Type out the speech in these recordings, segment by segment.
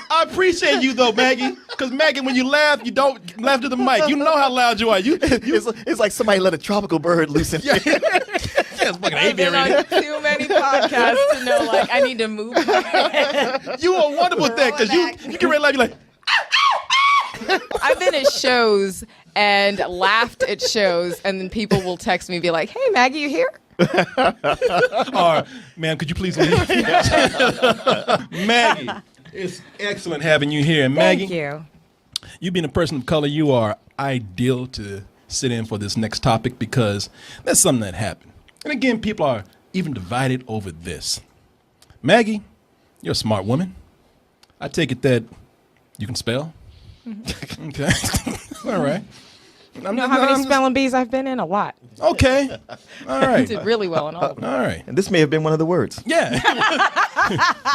I appreciate you though, Maggie. Because Maggie, when you laugh, you don't laugh to the mic. You know how loud you are. It's like somebody let a tropical bird loose in here. It's fucking I've been aviary. on too many podcasts to know, like, I need to move my head. You are wonderful at that because you can ready to laugh. You're like, I've been at shows and laughed at shows, and then people will text me and be like, hey, Maggie, you here? or, ma'am, could you please leave? Maggie, it's excellent having you here. And Maggie, Thank you. You being a person of color, you are ideal to sit in for this next topic because that's something that happened. And again, people are even divided over this. Maggie, you're a smart woman. I take it that you can spell. Mm-hmm. Okay. All right. You know how many spelling bees I've been in? A lot. Okay. All I right. did really well in all of them. All right. And this may have been one of the words. Yeah.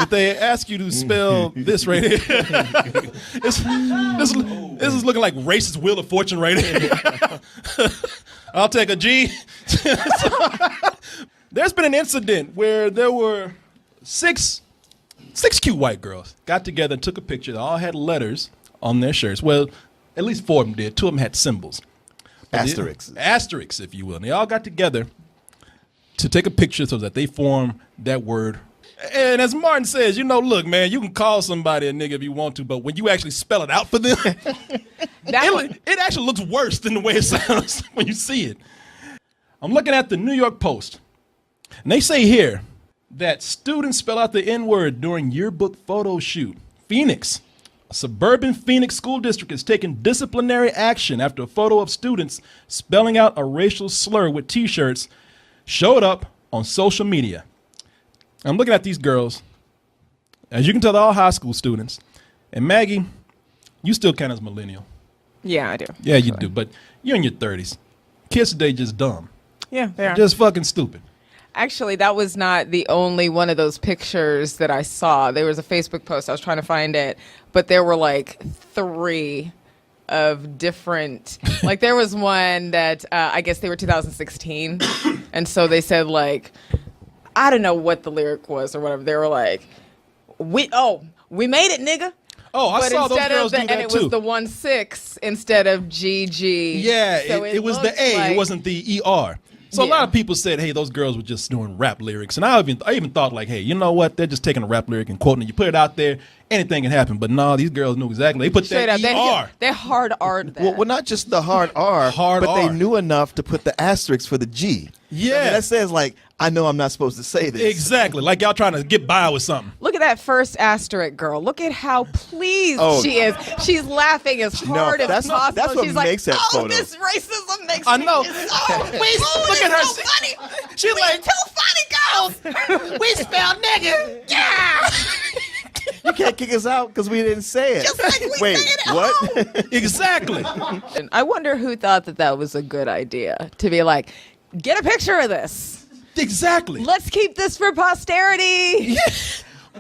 If they ask you to spell this right here, this is looking like racist Wheel of Fortune right here. I'll take a G. There's been an incident where there were six cute white girls got together and took a picture. They all had letters on their shirts. Well, at least 4 of them did. 2 of them had symbols. Asterisks. Asterisks, if you will. And they all got together to take a picture so that they form that word. And as Martin says, look, man, you can call somebody a nigga if you want to, but when you actually spell it out for them, it actually looks worse than the way it sounds when you see it. I'm looking at the New York Post, and they say here that students spell out the N-word during yearbook photo shoot. Phoenix. A suburban Phoenix school district is taking disciplinary action after a photo of students spelling out a racial slur with T-shirts showed up on social media. I'm looking at these girls. As you can tell, they're all high school students. And Maggie, you still count as millennial. Yeah, I do. Yeah, you do. But you're in your 30s. Kids today just dumb. Yeah, they are. Just fucking stupid. Actually, that was not the only one of those pictures that I saw. There was a Facebook post. I was trying to find it, but there were like 3 of different. Like there was one that I guess they were 2016, and so they said like, I don't know what the lyric was or whatever. They were like, we made it, nigga. Oh, I saw those girls do that and it too. was the 1-6 instead of GG. Yeah, So it was the A. like, it wasn't the ER. So a lot of people said, hey, those girls were just doing rap lyrics. And I even thought like, hey, you know what? They're just taking a rap lyric and quoting it. You put it out there, anything can happen. But no, these girls knew exactly. They put straight that up, ER. they hard R'd that. Well, not just the hard R, but they knew enough to put the asterisk for the G. Yeah. I mean, that says like, I know I'm not supposed to say this. Exactly. Like y'all trying to get by with something. Look at that first asterisk girl. Look at how pleased she is. She's laughing as hard as possible. That's what She's makes like, that photo. this racism makes I know. me so Look at her. so funny. She's like, too funny, girls. we spell nigga. Yeah. You can't kick us out because we didn't say it. Just like we Wait, say it at what? Exactly. And I wonder who thought that was a good idea to be like, get a picture of this. Exactly. Let's keep this for posterity.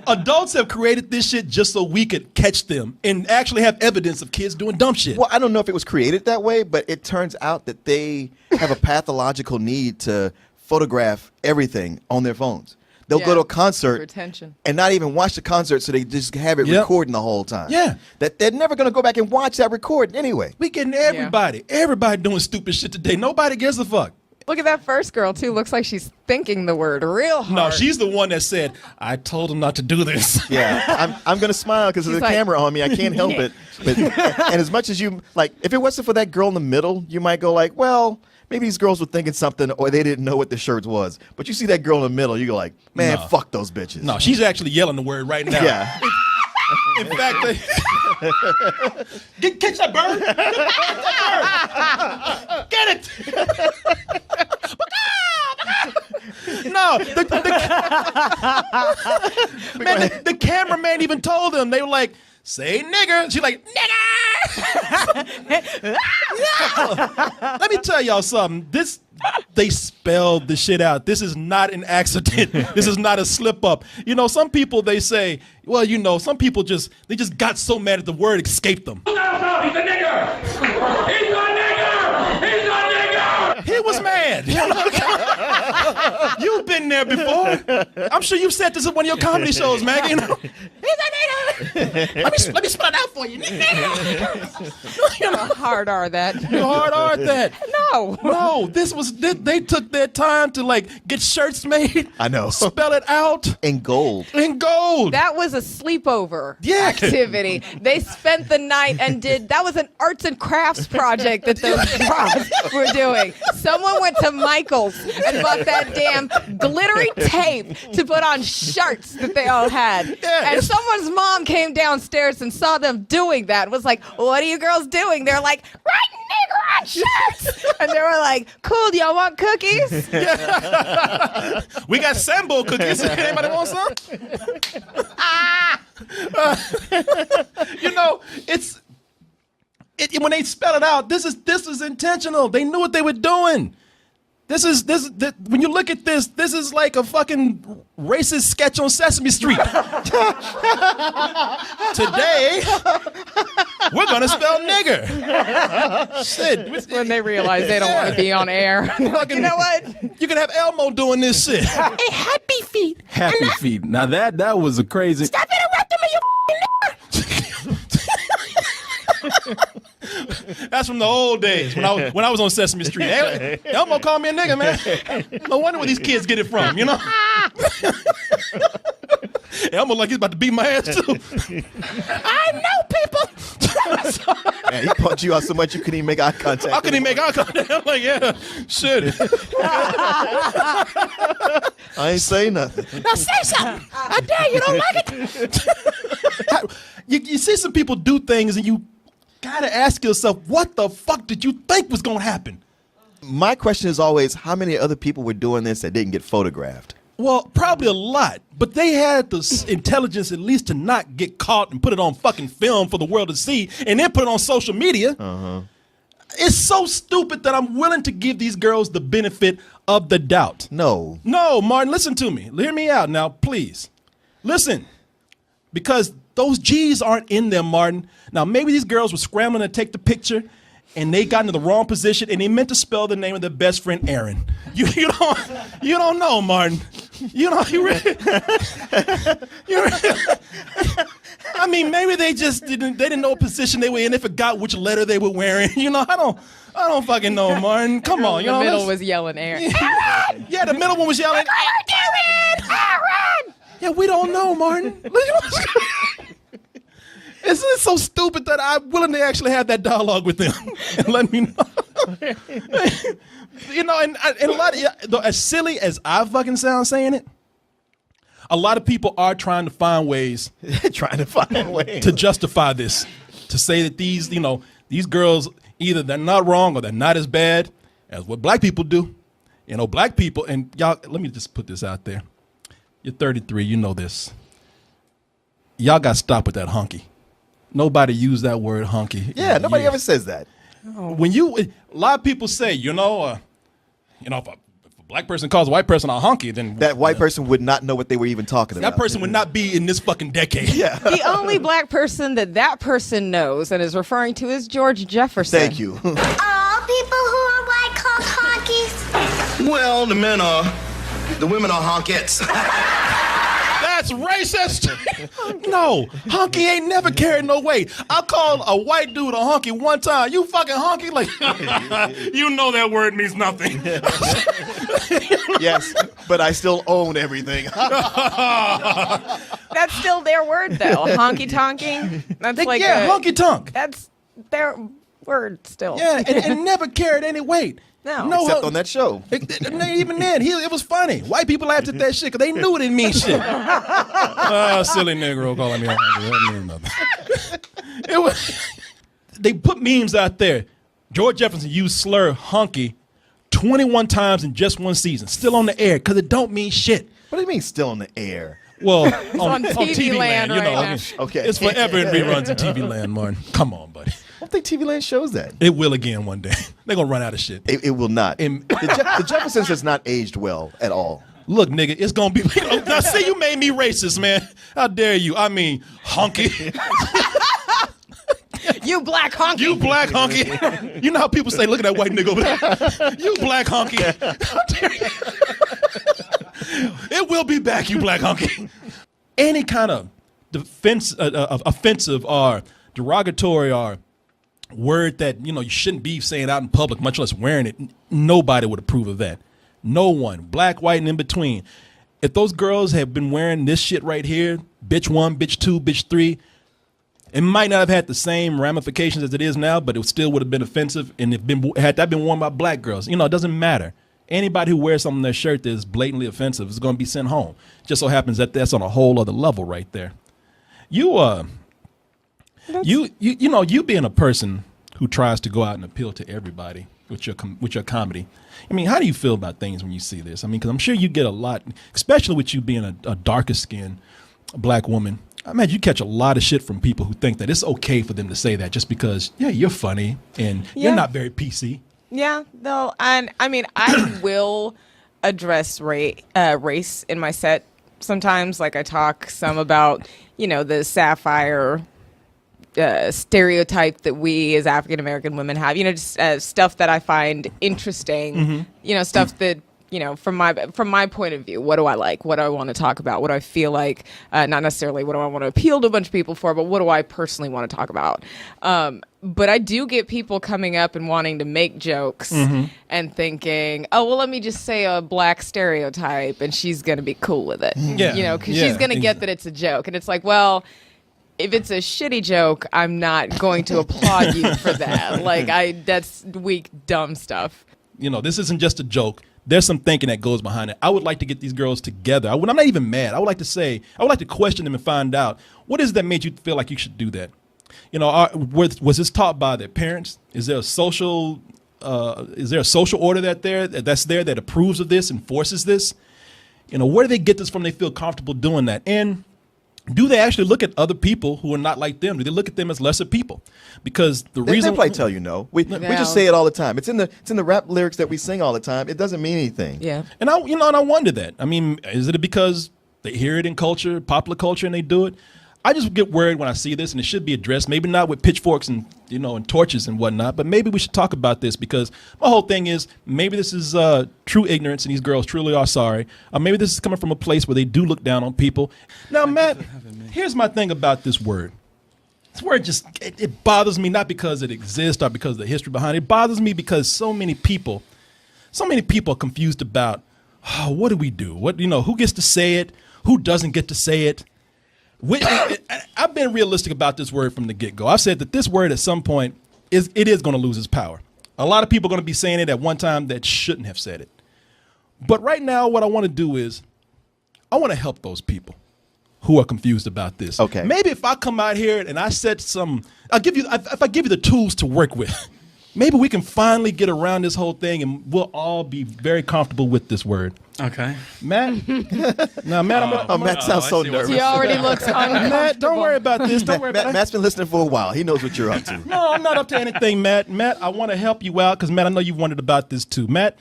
Adults have created this shit just so we could catch them and actually have evidence of kids doing dumb shit. Well, I don't know if it was created that way, but it turns out that they have a pathological need to photograph everything on their phones. They'll go to a concert For attention. and not even watch the concert, so they just have it recording the whole time. Yeah. That they're never going to go back and watch that recording anyway. We getting everybody doing stupid shit today. Nobody gives a fuck. Look at that first girl, too. Looks like she's thinking the word real hard. No, she's the one that said, I told him not to do this. Yeah, I'm going to smile because there's a like- camera on me. I can't help it. But, and as much as you, like, if it wasn't for that girl in the middle, you might go like, well, maybe these girls were thinking something or they didn't know what the shirt was. But you see that girl in the middle, you go like, man, No. fuck those bitches. No, she's actually yelling the word right now. Yeah. In fact, catch that bird. Get it. No, the cameraman even told them. They were like, say nigger. She's like, nigger. Let me tell y'all something. They spelled the shit out. This is not an accident. This is not a slip up. You know, some people, they say, well, you know, some people just got so mad that the word escaped them. No, he's a nigger. He's a nigger. He's a nigger. He was mad. You've been there. there before. I'm sure you've said this at one of your comedy shows, Maggie. You know? He's a nigga. Let me spell it out for you. You know? How hard are that? You hard are that. No, They took their time to like get shirts made. I know. Spell it out In gold. in gold. that was a sleepover Yeah. activity. They spent the night and that was an arts and crafts project that those profs were doing. Someone went to Michael's and bought that damn glittery tape to put on shirts that they all had. Yeah, And someone's mom came downstairs and saw them doing that. Was like, "What are you girls doing?" They're like, "Writing nigger on shirts." And they were like, "Cool, do y'all want cookies?" We got Sambo cookies. Anybody want some? You know, when they spell it out, this is intentional. They knew what they were doing. When you look at this is like a fucking racist sketch on Sesame Street. Today, we're gonna spell nigger. Shit. When they realize they don't want to be on air. Like, you know what? You can have Elmo doing this shit. Hey, happy feet. Happy feet. Now that was a crazy. Stop interrupting me, you That's from the old days when I was on Sesame Street. Elmo called me a nigga, man. No wonder where these kids get it from, you know? Elmo like he's about to beat my ass too. I know people. Man, he punched you out so much you couldn't even make eye contact. How can he make eye contact? I'm like, yeah, shit. I ain't say nothing. Now say something. I dare you. Don't like it. You see some people do things and you gotta ask yourself, what the fuck did you think was gonna happen? My question is always, how many other people were doing this that didn't get photographed? Well, probably a lot, but they had the intelligence at least to not get caught and put it on fucking film for the world to see and then put it on social media. It's so stupid that I'm willing to give these girls the benefit of the doubt. No. No, Martin, listen to me. Hear me out now, please. Listen, because those G's aren't in them, Martin. Now, maybe these girls were scrambling to take the picture and they got into the wrong position and they meant to spell the name of their best friend, Aaron. You don't know, Martin. I mean, maybe they just didn't know what position they were in. They forgot which letter they were wearing. I don't fucking know, Martin. Come on, The middle was yelling Aaron. Yeah, the middle one was yelling, "What are you doing, Aaron?" Yeah, we don't know, Martin. It's so stupid that I'm willing to actually have that dialogue with them and let me know. And a lot of, as silly as I fucking sound saying it, a lot of people are trying to find ways to justify this, to say that these girls, either they're not wrong or they're not as bad as what black people do. Black people, and y'all, let me just put this out there. You're 33, you know this. Y'all got to stop with that hunky. Nobody used that word hunky. Yeah, nobody ever says that. When a lot of people say, if a black person calls a white person a hunky, then That white person would not know what they were even talking about. that person would not be in this fucking decade. Yeah. The only black person that person knows and is referring to is George Jefferson. Thank you. All people who are white called honkies. Well, the women are honkettes. That's racist. No, hunky ain't never carried no weight. I called a white dude a hunky one time. You fucking hunky? Like, you know that word means nothing. Yes, but I still own everything. That's still their word, though. Honky tonking. That's like honky tonk. That's their word still. Yeah, and never carried any weight. No. Except on that show. Even then, it was funny. White people laughed at that shit because they knew it didn't mean shit. Silly Negro calling me a hunky. That means nothing. They put memes out there. George Jefferson used slur hunky 21 times in just one season. Still on the air because it don't mean shit. What do you mean still on the air? Well, on TV Land right now. Okay. It's forever in reruns in TV Land, Martin. Come on, buddy. I don't think TV Land shows that. It will again one day. They're going to run out of shit. It will not. The Jeffersons has not aged well at all. Look, nigga, it's going to be... Now, see, you made me racist, man. How dare you? I mean, hunky. You black honky. You black hunky. You know how people say, look at that white nigga over there. You black hunky. How dare you? It will be back, you black hunky. Any kind of offensive or derogatory or word that you shouldn't be saying out in public, much less wearing it, nobody would approve of that. No one, black, white, and in between. If those girls have been wearing this shit right here, bitch 1, bitch 2, bitch 3, it might not have had the same ramifications as it is now, but it still would have been offensive. And had that been worn by black girls, it doesn't matter. Anybody who wears something on their shirt that is blatantly offensive is going to be sent home. Just so happens that that's on a whole other level right there. You being a person who tries to go out and appeal to everybody with your comedy. I mean, how do you feel about things when you see this? I mean, because I'm sure you get a lot, especially with you being a darker skinned black woman. I imagine you catch a lot of shit from people who think that it's okay for them to say that just because, you're funny and you're not very PC. Yeah, no, and I mean, I will address race in my set sometimes. Like I talk some about, the sapphire stereotype that we as African American women have, just stuff that I find interesting, stuff that, from my point of view, what do I like? What do I want to talk about? What do I feel like? Not necessarily what do I want to appeal to a bunch of people for, but what do I personally want to talk about? But I do get people coming up and wanting to make jokes and thinking, oh, well, let me just say a black stereotype and she's going to be cool with it. Because she's going to get that it's a joke. And it's like, well, if it's a shitty joke, I'm not going to applaud you for that. That's weak, dumb stuff. This isn't just a joke. There's some thinking that goes behind it. I would like to get these girls together. I'm not even mad. I would like to question them and find out, what is that made you feel like you should do that? Was this taught by their parents? Is there a social order that's there that approves of this and forces this? Where do they get this from? They feel comfortable doing that. And do they actually look at other people who are not like them? Do they look at them as lesser people? Because the reason they probably tell you no. We just say it all the time. It's in the rap lyrics that we sing all the time. It doesn't mean anything. Yeah. And I wonder that. I mean, is it because they hear it in culture, popular culture, and they do it? I just get worried when I see this, and it should be addressed. Maybe not with pitchforks and and torches and whatnot, but maybe we should talk about this, because my whole thing is maybe this is true ignorance, and these girls truly are sorry. Or maybe this is coming from a place where they do look down on people. Now, Matt, here's my thing about this word. This word just it bothers me, not because it exists or because of the history behind it. It bothers me because so many people are confused about what do we do? Who gets to say it? Who doesn't get to say it? I've been realistic about this word from the get-go. I've said that this word at some point is going to lose its power. A lot of people are going to be saying it at one time that shouldn't have said it. But right now, what I want to do is I want to help those people who are confused about this. Okay. Maybe if I come out here and I set if I give you the tools to work with, maybe we can finally get around this whole thing and we'll all be very comfortable with this word. Okay. Matt? Now, Matt, Matt sounds so nervous. He already looks uncomfortable. Matt, don't worry about this. Don't worry about it. Matt's been listening for a while. He knows what you're up to. No, I'm not up to anything, Matt. Matt, I want to help you out because, Matt, I know you've wondered about this too. Matt,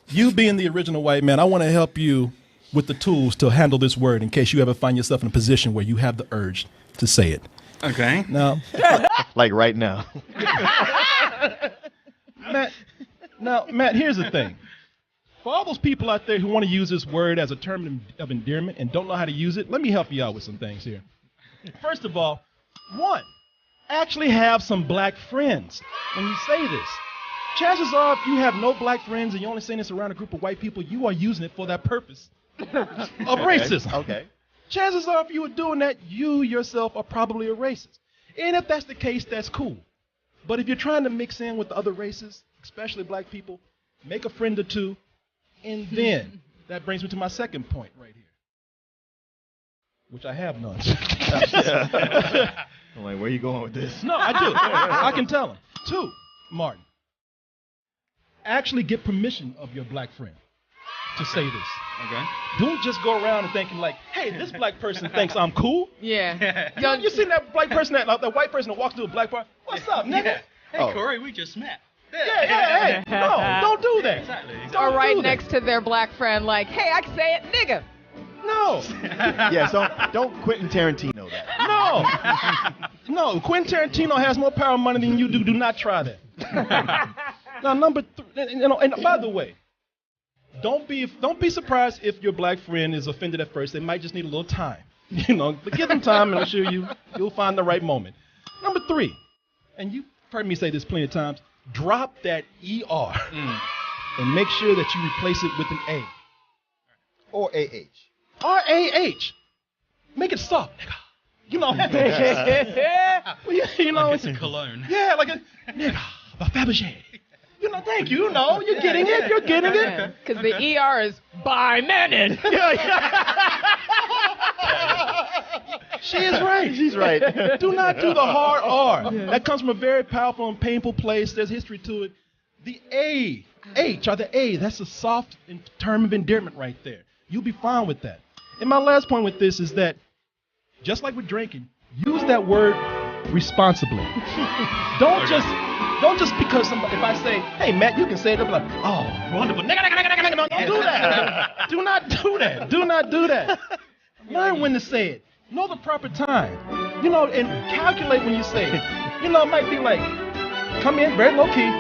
you being the original white man, I want to help you with the tools to handle this word in case you ever find yourself in a position where you have the urge to say it. Okay. Now, like right now. Matt, here's the thing. For all those people out there who want to use this word as a term of endearment and don't know how to use it, let me help you out with some things here. First of all, one, actually have some black friends when you say this. Chances are, if you have no black friends and you're only saying this around a group of white people, you are using it for that purpose of racism. Okay. Chances are, if you were doing that, you yourself are probably a racist. And if that's the case, that's cool. But if you're trying to mix in with the other races, especially black people, make a friend or two, and then that brings me to my second point right here, which I have none. I'm like, where are you going with this? No, I do. I can tell him. Two, Martin, actually get permission of your black friend to say this. Okay. Don't just go around and thinking like, hey, this black person thinks I'm cool. Yeah. You seen that black person, that white person that walks through a black bar? What's up, nigga? Yeah. Hey, Corey, we just met. Yeah, hey. No, don't do that. Exactly. Or right next to their black friend, like, hey, I can say it, nigga. No. Yeah, so don't Quentin Tarantino that. No, Quentin Tarantino has more power and money than you do. Do not try that. Now, number three, and by the way, don't be surprised if your black friend is offended at first. They might just need a little time. But give them time, and I'm sure you'll find the right moment. Number 3, and you've heard me say this plenty of times, drop that ER and make sure that you replace it with an A. Or AH. RAH. Make it soft, nigga. It's a cologne. Yeah, like a nigga, a Fabergé. Thank you. You're getting it. You're getting it. Because the ER is by men. She is right. She's right. Do not do the hard R. That comes from a very powerful and painful place. There's history to it. The H or the A, that's a soft term of endearment right there. You'll be fine with that. And my last point with this is that, just like with drinking, use that word responsibly. Don't just because somebody, if I say, hey, Matt, you can say it, they'll be like, oh, wonderful. Don't do that. Do not do that. Do not do that. Learn when to say it. Know the proper time. And calculate when you say it. It might be like, come in, very low key.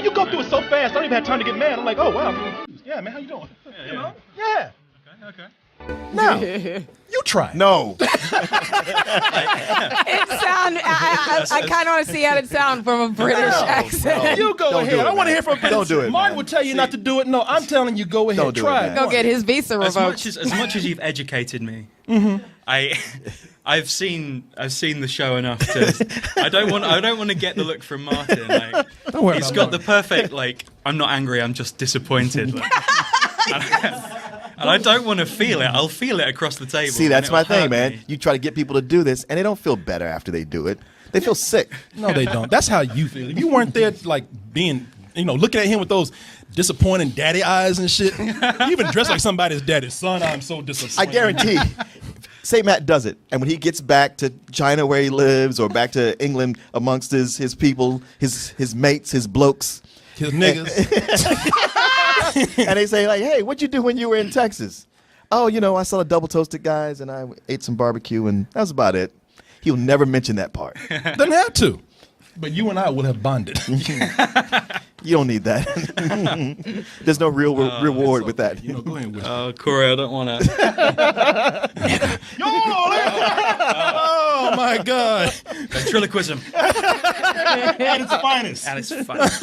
You go through it so fast, I don't even have time to get mad. I'm like, oh, wow. Yeah, man, how you doing? Yeah. Okay. Now, you try. No. I kind of want to see how it sound from a British accent. You go Don't ahead. do it, I want to man. hear from Don't do it, Martin man. would tell you not to do it. No, I'm telling you, go ahead. Don't do it, try man. Go get his visa As revoked. much as you've educated me, I've seen the show enough to. I don't want to get the look from Martin. Like, Don't worry he's about got the perfect I'm not angry. I'm just disappointed. And I don't want to feel it. I'll feel it across the table. See, that's and my it'll thing, hurt man. me. You try to get people to do this, and they don't feel better after they do it. They feel sick. No, they don't. That's how you feel. If you weren't there, being, looking at him with those disappointing daddy eyes and shit, you even dress like somebody's daddy's son. I'm so disappointed. I guarantee. Say Matt does it, and when he gets back to China where he lives, or back to England amongst his people, his mates, his blokes, his niggas. and they say hey, what'd you do when you were in Texas? Oh, I saw the double toasted guys, and I ate some barbecue, and that was about it. He'll never mention that part. Doesn't have to. But you and I will have bonded. You don't need that. There's no real reward with that. Go ahead with Oh, Corey, I don't want to. Oh, my God. Ventriloquism At its finest. at its finest.